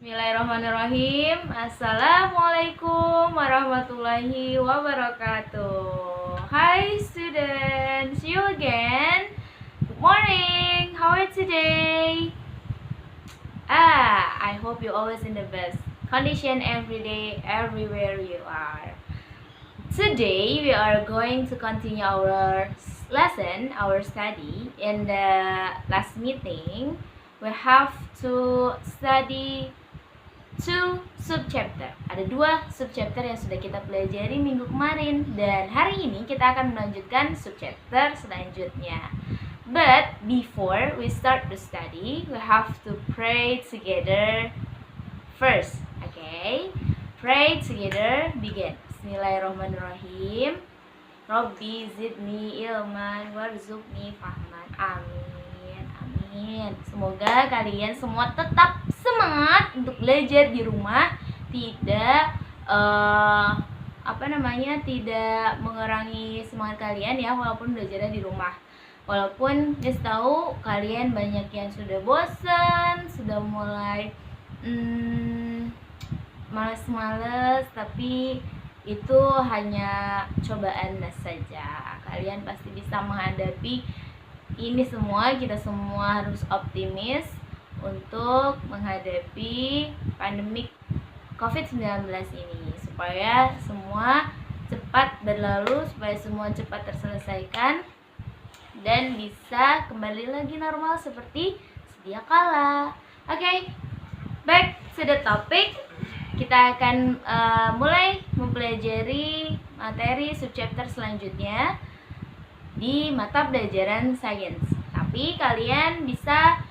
Bismillahirrahmanirrahim. Assalamualaikum warahmatullahi wabarakatuh. Hi students, see you again. Good morning. How are you today? I hope you always in the best condition every day, everywhere you are. Today we are going to continue our lesson, our study. In the last meeting, we have to study two subchapter. Ada 2 subchapter yang sudah kita pelajari minggu kemarin, dan hari ini kita akan melanjutkan subchapter selanjutnya. But before we start the study, we have to pray together first. Okay? Pray together. Begin. Bismillahirrahmanirrahim. Rabbi zidni ilman warzuqni fahman. Amin. Amin. Semoga kalian semua tetap semangat untuk belajar di rumah, tidak tidak mengurangi semangat kalian ya, walaupun belajarnya di rumah. Walaupun Miss tahu kalian banyak yang sudah bosan, sudah mulai males-males, tapi itu hanya cobaan saja. Kalian pasti bisa menghadapi ini semua. Kita semua harus optimis untuk menghadapi pandemik COVID-19 ini, supaya semua cepat berlalu, supaya semua cepat terselesaikan dan bisa kembali lagi normal seperti sedia kala. Okay, back to the topic. Kita akan mulai mempelajari materi subchapter selanjutnya di mata pelajaran sains. Tapi kalian bisa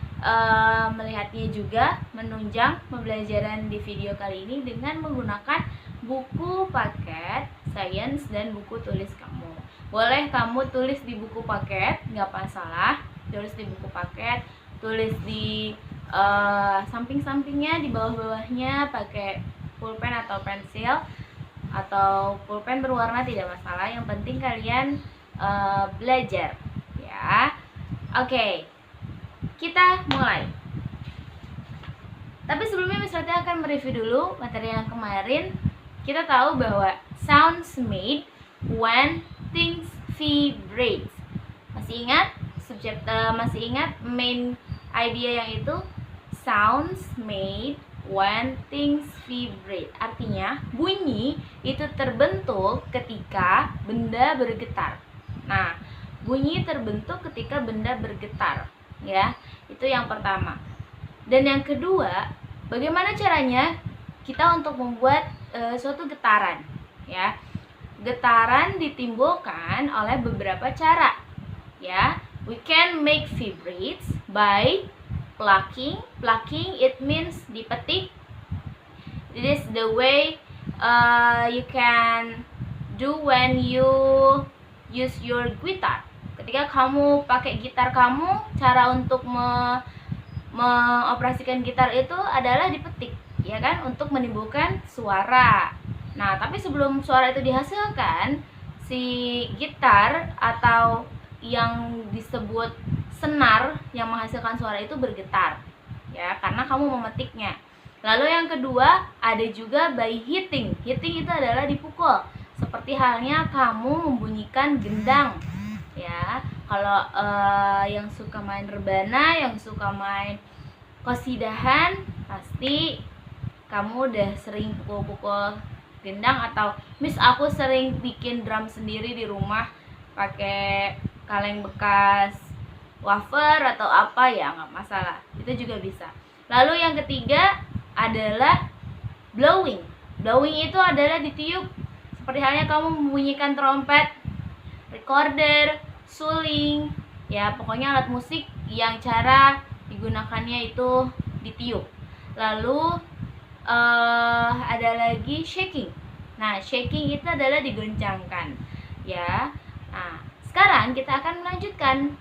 melihatnya juga, menunjang pembelajaran di video kali ini dengan menggunakan buku paket sains dan buku tulis kamu. Boleh kamu tulis di buku paket, nggak masalah. Tulis di buku paket, tulis di samping-sampingnya, di bawah-bawahnya pakai pulpen atau pensil, atau pulpen berwarna tidak masalah. Yang penting kalian belajar ya. Oke, kita mulai. Tapi sebelumnya Miss Rati akan mereview dulu materi yang kemarin. Kita tahu bahwa sounds made when things vibrate. Masih ingat subchapter? Masih ingat main idea yang itu? Sounds made when things vibrate. Artinya bunyi itu terbentuk ketika benda bergetar. Nah, bunyi terbentuk ketika benda bergetar, ya. Itu yang pertama. Dan yang kedua, bagaimana caranya kita untuk membuat suatu getaran, ya. Getaran ditimbulkan oleh beberapa cara, ya. We can make vibrates by plucking. Plucking it means dipetik. It is the way you can do when you use your guitar. Ketika kamu pakai gitar kamu, cara untuk mengoperasikan gitar itu adalah dipetik, ya kan, untuk menimbulkan suara. Nah, tapi sebelum suara itu dihasilkan, si gitar atau yang disebut senar yang menghasilkan suara itu bergetar, ya, karena kamu memetiknya. Lalu yang kedua, ada juga by hitting. Hitting itu adalah dipukul, seperti halnya kamu membunyikan gendang, ya. Kalau yang suka main rebana, yang suka main qasidahan, pasti kamu udah sering pukul-pukul gendang. Atau Miss, aku sering bikin drum sendiri di rumah pakai kaleng bekas wafer atau apa, ya nggak masalah, itu juga bisa. Lalu yang ketiga adalah blowing. Blowing itu adalah ditiup, seperti halnya kamu membunyikan trompet, recorder, suling, ya, pokoknya alat musik yang cara digunakannya itu ditiup. Lalu ada lagi shaking. Nah, shaking itu adalah digoncangkan, ya. Nah, sekarang kita akan melanjutkan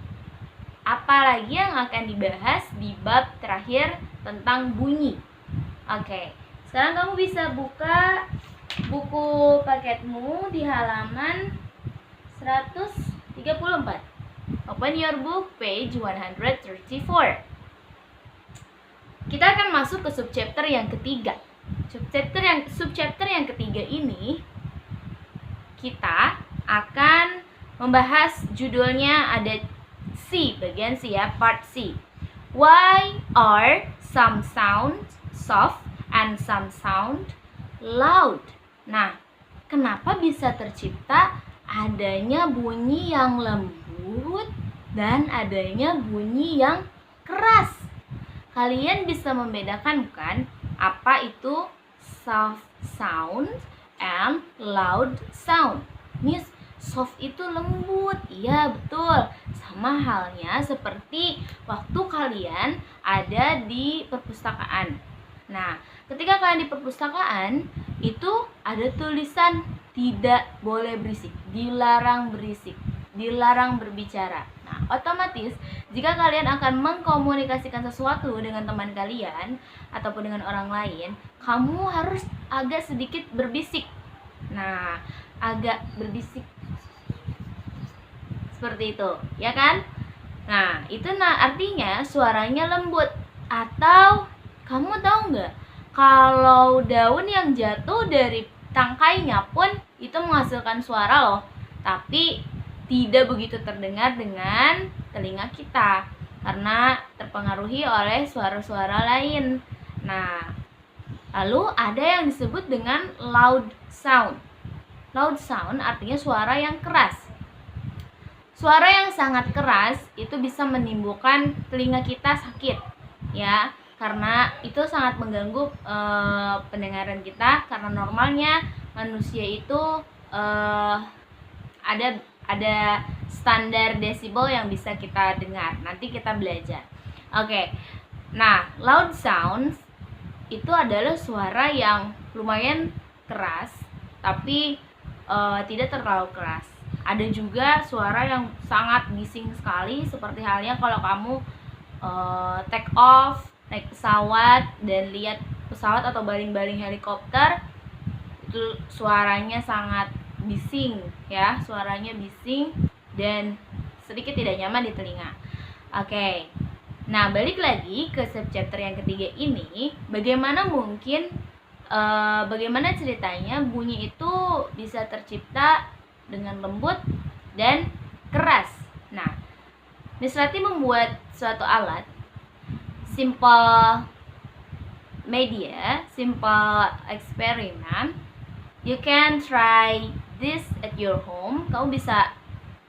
apa lagi yang akan dibahas di bab terakhir tentang bunyi. Oke, sekarang kamu bisa buka buku paketmu di halaman 134. Open your book, page 134. kita akan masuk ke subchapter yang ketiga. Subchapter yang ketiga ini kita akan membahas, judulnya ada C, bagian C ya, part C. Why are some sounds soft and some sound loud? Nah, kenapa bisa tercipta adanya bunyi yang lembut dan adanya bunyi yang keras? Kalian bisa membedakan bukan apa itu soft sound and loud sound? Miss, soft itu lembut. Iya, betul. Sama halnya seperti waktu kalian ada di perpustakaan. Nah, ketika kalian di perpustakaan, itu ada tulisan tidak boleh berisik, dilarang berisik, dilarang berbicara. Nah, otomatis jika kalian akan mengkomunikasikan sesuatu dengan teman kalian ataupun dengan orang lain, kamu harus agak sedikit berbisik. Nah, agak berbisik seperti itu, ya kan? Nah, itu artinya suaranya lembut. Atau kamu tahu nggak, kalau daun yang jatuh dari tangkainya pun itu menghasilkan suara loh, tapi tidak begitu terdengar dengan telinga kita karena terpengaruhi oleh suara-suara lain. Nah, lalu ada yang disebut dengan loud sound. Loud sound artinya suara yang keras. Suara yang sangat keras itu bisa menimbulkan telinga kita sakit, ya, karena itu sangat mengganggu pendengaran kita. Karena normalnya manusia itu ada standar desibel yang bisa kita dengar. Nanti kita belajar. Oke. Nah, loud sounds itu adalah suara yang lumayan keras, tapi tidak terlalu keras. Ada juga suara yang sangat bising sekali, seperti halnya kalau kamu take off, naik pesawat dan lihat pesawat atau baling-baling helikopter, itu suaranya sangat bising ya, suaranya bising dan sedikit tidak nyaman di telinga. Oke. Nah, balik lagi ke subchapter yang ketiga ini, bagaimana ceritanya bunyi itu bisa tercipta dengan lembut dan keras. Nah, Miss Rati membuat suatu alat simple eksperimen. You can try this at your home. Kamu bisa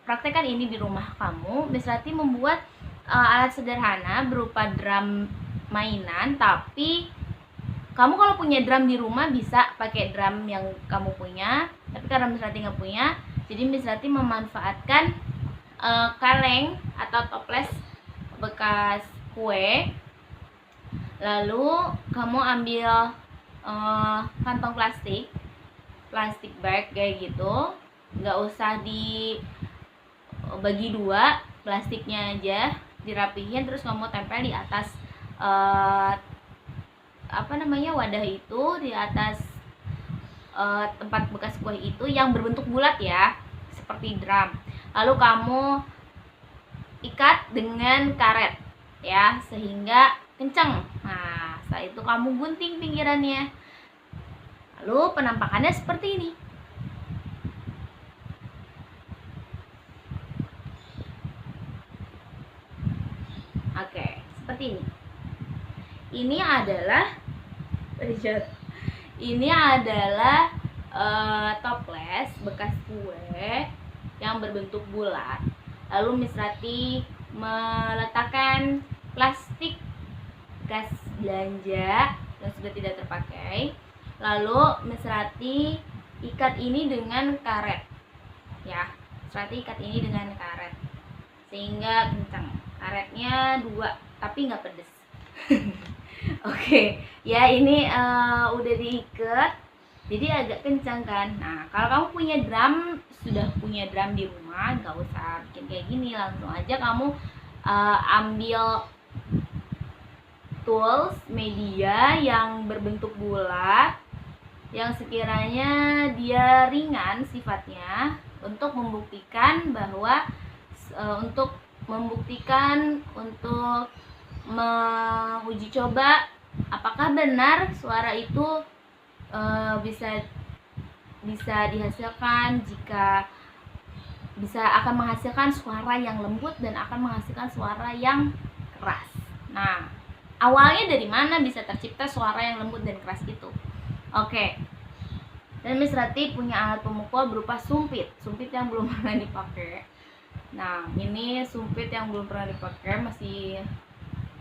praktekkan ini di rumah kamu. Miss Rati membuat alat sederhana berupa drum mainan, tapi kamu kalau punya drum di rumah bisa pakai drum yang kamu punya. Tapi karena Miss Rati nggak punya, jadi Miss Rati memanfaatkan kaleng atau toples bekas kue. Lalu kamu ambil kantong plastik bag kayak gitu, nggak usah dibagi dua, plastiknya aja dirapihin, terus kamu tempel di atas wadah itu, di atas tempat bekas kue itu yang berbentuk bulat ya, seperti drum. Lalu kamu ikat dengan karet ya, sehingga kencang. Nah, setelah itu kamu gunting pinggirannya. Lalu penampakannya seperti ini. Oke, seperti ini. Ini adalah toples bekas kue yang berbentuk bulat. Lalu Miss Rati meletakkan plastik bekas belanja yang sudah tidak terpakai. Lalu Miss Rati ikat ini dengan karet. Ya, Miss Rati ikat ini dengan karet sehingga kencang. Karetnya 2, tapi nggak pedes. Oke, ya ini udah diikat, jadi agak kencang kan. Nah, kalau kamu sudah punya drum di rumah, nggak usah bikin kayak gini, langsung aja kamu ambil tools media yang berbentuk bulat, yang sekiranya dia ringan sifatnya, untuk membuktikan menguji coba apakah benar suara itu bisa dihasilkan jika akan menghasilkan suara yang lembut dan akan menghasilkan suara yang keras. Nah, awalnya dari mana bisa tercipta suara yang lembut dan keras itu? Oke. Dan Miss Rati punya alat pemukul berupa sumpit yang belum pernah dipakai. Nah, ini sumpit yang belum pernah dipakai, masih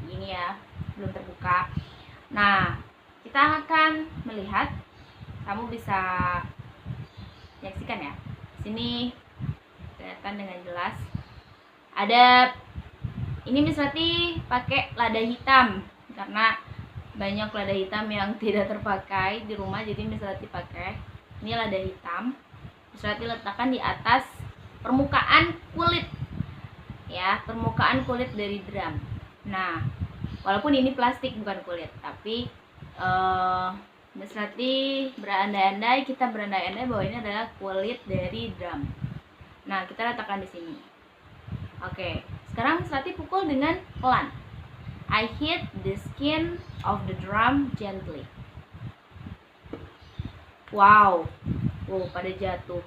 ini ya, belum terbuka. Nah, kita akan melihat, kamu bisa menyaksikan ya. Sini kelihatan dengan jelas. Ada ini Miss Rati pakai lada hitam karena banyak lada hitam yang tidak terpakai di rumah, jadi Miss Rati pakai. Ini lada hitam. Miss Rati letakkan di atas permukaan kulit. Ya, permukaan kulit dari drum. Nah, walaupun ini plastik bukan kulit, tapi Miss Rati kita berandai-andai bahwa ini adalah kulit dari drum. Nah, kita letakkan di sini. Oke, sekarang Miss Rati pukul dengan pelan. I hit the skin of the drum gently. Wow, pada jatuh.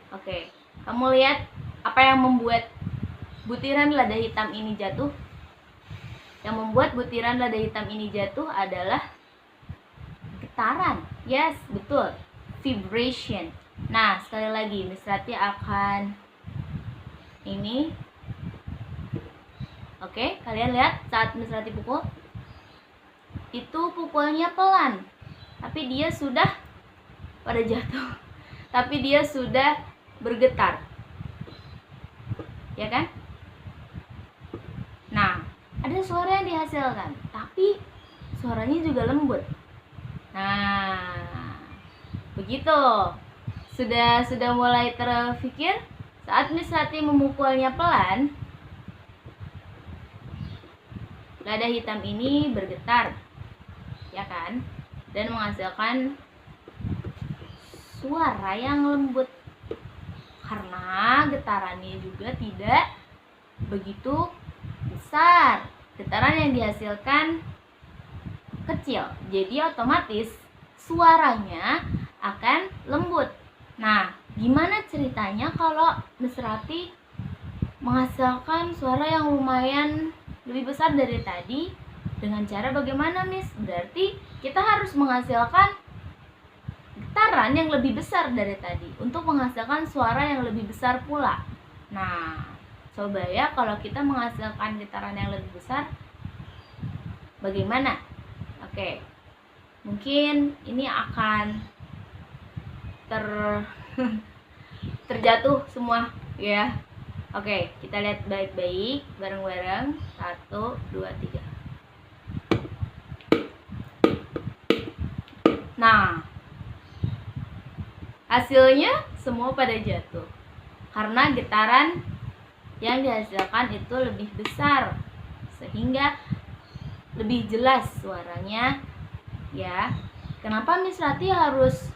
Oke, kamu lihat apa yang membuat butiran lada hitam ini jatuh? Yang membuat butiran lada hitam ini jatuh adalah getaran. Yes, betul. Vibration. Nah, sekali lagi Miss Rati akan ini. Oke, kalian lihat saat Miss Rati pukul, itu pukulnya pelan, tapi dia sudah pada jatuh, tapi dia sudah bergetar, ya kan? Nah, ada suara yang dihasilkan, tapi suaranya juga lembut. Nah, begitu. Sudah mulai terpikir saat Miss Rati memukulnya pelan, lada hitam ini bergetar, ya kan? Dan menghasilkan suara yang lembut karena getarannya juga tidak begitu besar. Getaran yang dihasilkan kecil, jadi otomatis suaranya akan lembut. Nah, gimana ceritanya kalau Miss Rati menghasilkan suara yang lumayan lebih besar dari tadi? Dengan cara bagaimana, Miss? Berarti kita harus menghasilkan getaran yang lebih besar dari tadi untuk menghasilkan suara yang lebih besar pula. Nah, coba ya kalau kita menghasilkan getaran yang lebih besar, bagaimana? Oke, mungkin ini akan terjatuh semua ya. Oke, kita lihat baik-baik bareng-bareng. 1, 2, 3. Nah, hasilnya semua pada jatuh karena getaran yang dihasilkan itu lebih besar sehingga lebih jelas suaranya ya. Kenapa Miss Rati harus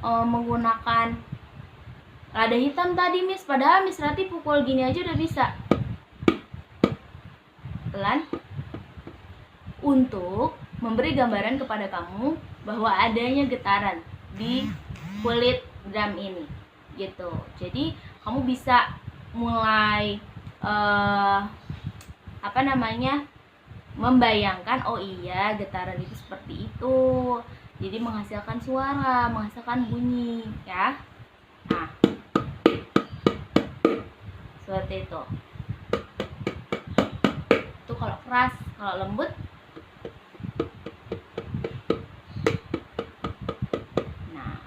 menggunakan lada hitam tadi, Miss? Padahal Miss Rati pukul gini aja udah bisa. Pelan, untuk memberi gambaran kepada kamu bahwa adanya getaran di kulit drum ini gitu. Jadi kamu bisa mulai membayangkan, oh iya getaran itu seperti itu, jadi menghasilkan suara, menghasilkan bunyi ya. Nah, seperti itu. Itu kalau keras, kalau lembut. Nah,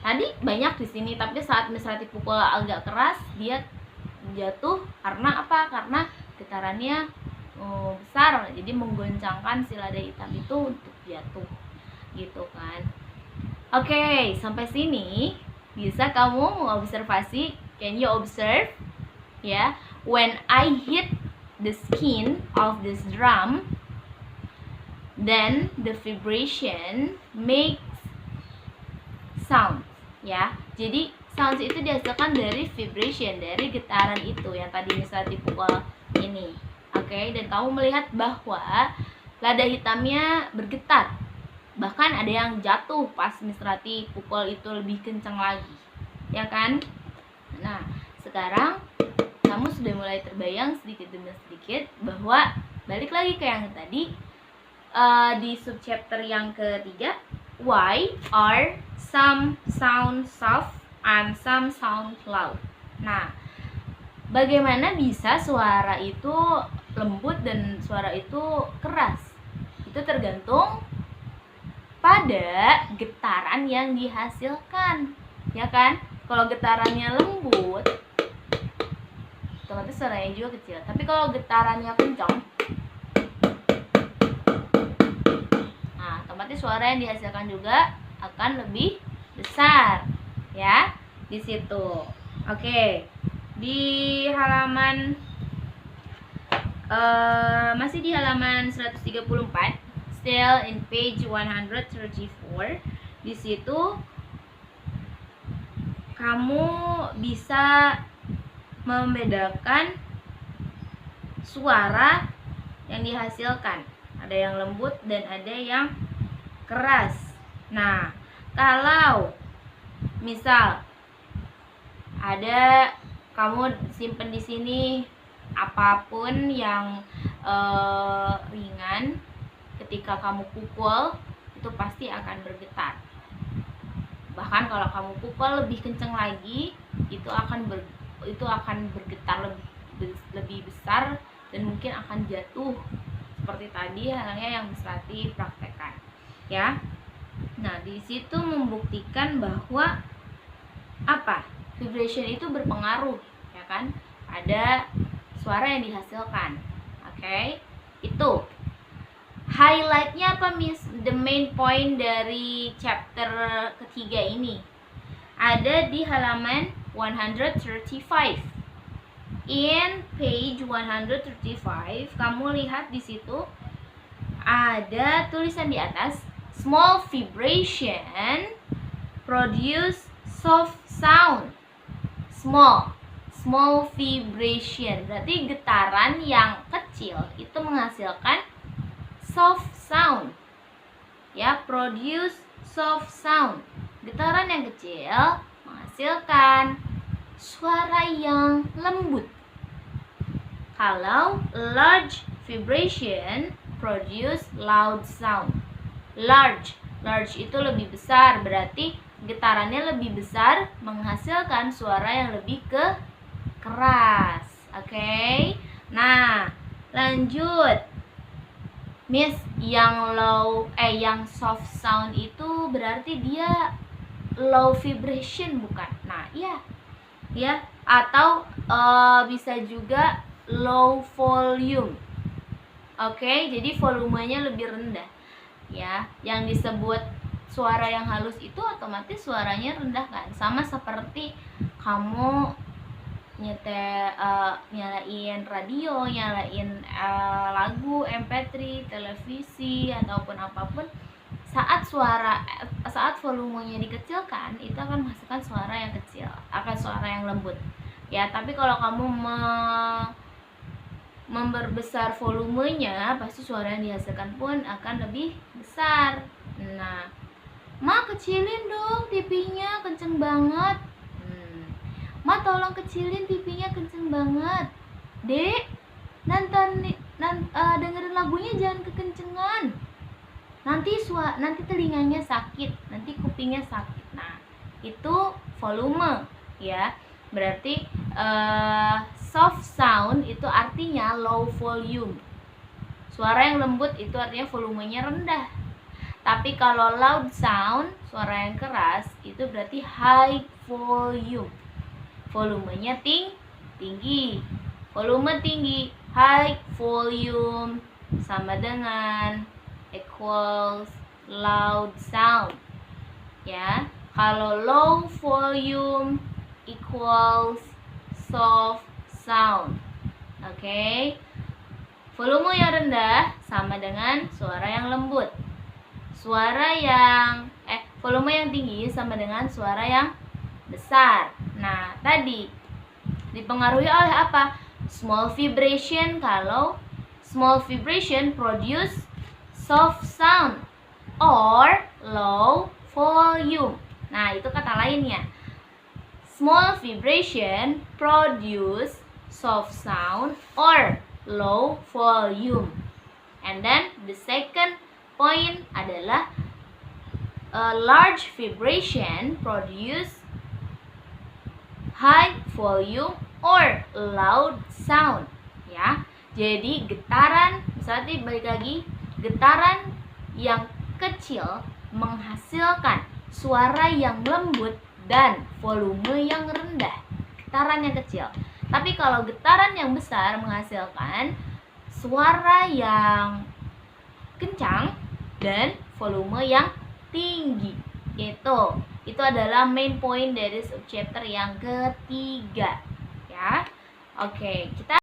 tadi banyak di sini, tapi saat Miss Rati pukul agak keras, dia jatuh karena apa? Karena getarannya besar, jadi menggoncangkan si lada hitam itu untuk jatuh, gitu kan. Oke, sampai sini bisa kamu mengobservasi. Can you observe? Ya, when I hit the skin of this drum, then the vibration makes sound. Ya, jadi sound itu dihasilkan dari vibration, dari getaran itu yang tadi misalnya dipukul ini. Oke. Oke, dan kamu melihat bahwa lada hitamnya bergetar. Bahkan ada yang jatuh pas Miss Rati pukul itu lebih kencang lagi. Ya kan? Nah, sekarang kamu sudah mulai terbayang sedikit demi sedikit bahwa balik lagi ke yang tadi, di subchapter yang ketiga, why are some sound soft and some sound loud. Nah, bagaimana bisa suara itu lembut dan suara itu keras? Itu tergantung pada getaran yang dihasilkan, ya kan? Kalau getarannya lembut, otomatis suaranya juga kecil. Tapi kalau getarannya kencang, nah otomatis suara yang dihasilkan juga akan lebih besar, ya, di situ. Oke, di halaman masih di halaman 134, still in page 134. Di situ kamu bisa membedakan suara yang dihasilkan. Ada yang lembut dan ada yang keras. Nah, kalau misal ada kamu simpen di sini apapun yang ringan, ketika kamu pukul itu pasti akan bergetar. Bahkan kalau kamu pukul lebih kencang lagi, itu akan bergetar lebih besar dan mungkin akan jatuh seperti tadi halnya yang Miss Rati praktekkan, ya. Nah, di situ membuktikan bahwa apa? Vibration itu berpengaruh, ya kan? Ada suara yang dihasilkan. Oke? Itu highlightnya apa, Miss? The main point dari chapter ketiga ini ada di halaman 135. In page 135, kamu lihat di situ ada tulisan di atas, small vibration produce soft sound. Small vibration berarti getaran yang kecil itu menghasilkan soft sound, ya, produce soft sound. Getaran yang kecil menghasilkan suara yang lembut. Kalau large vibration produce loud sound. Large itu lebih besar, berarti getarannya lebih besar menghasilkan suara yang lebih keras. Oke? Nah, lanjut. Miss, yang soft sound itu berarti dia low vibration bukan? Nah, iya. Ya, atau bisa juga low volume. Oke, jadi volumenya lebih rendah. Ya, yang disebut suara yang halus itu otomatis suaranya rendah kan? Sama seperti kamu nyalain radio, nyalain lagu, MP3, televisi ataupun apapun, saat volumenya dikecilkan itu akan menghasilkan suara yang kecil, akan suara yang lembut. Ya, tapi kalau kamu memperbesar volumenya, pasti suara yang dihasilkan pun akan lebih besar. Nah, Ma kecilin dong TV-nya, kenceng banget. Ma tolong kecilin TV-nya, kenceng banget. Dek, dengerin lagunya jangan kekencengan. Nanti telinganya sakit, nanti kupingnya sakit. Nah, itu volume, ya. Berarti soft sound itu artinya low volume. Suara yang lembut itu artinya volumenya rendah. Tapi kalau loud sound, suara yang keras, itu berarti high volume. Volumenya tinggi. Volume tinggi, high volume sama dengan equals loud sound. Ya, kalau low volume equals soft sound. Oke. Volume yang rendah sama dengan suara yang lembut. Volume yang tinggi sama dengan suara yang besar. Nah, tadi dipengaruhi oleh apa? Small vibration kalau Small vibration produce soft sound or low volume. Nah, itu kata lainnya. Small vibration produce soft sound or low volume. And then the second point adalah a large vibration produce high volume or loud sound, ya. Jadi getaran, misalnya balik lagi, getaran yang kecil menghasilkan suara yang lembut dan volume yang rendah. Getaran yang kecil. Tapi kalau getaran yang besar menghasilkan suara yang kencang dan volume yang tinggi. Itu adalah main point dari subchapter yang ketiga, ya. Oke, kita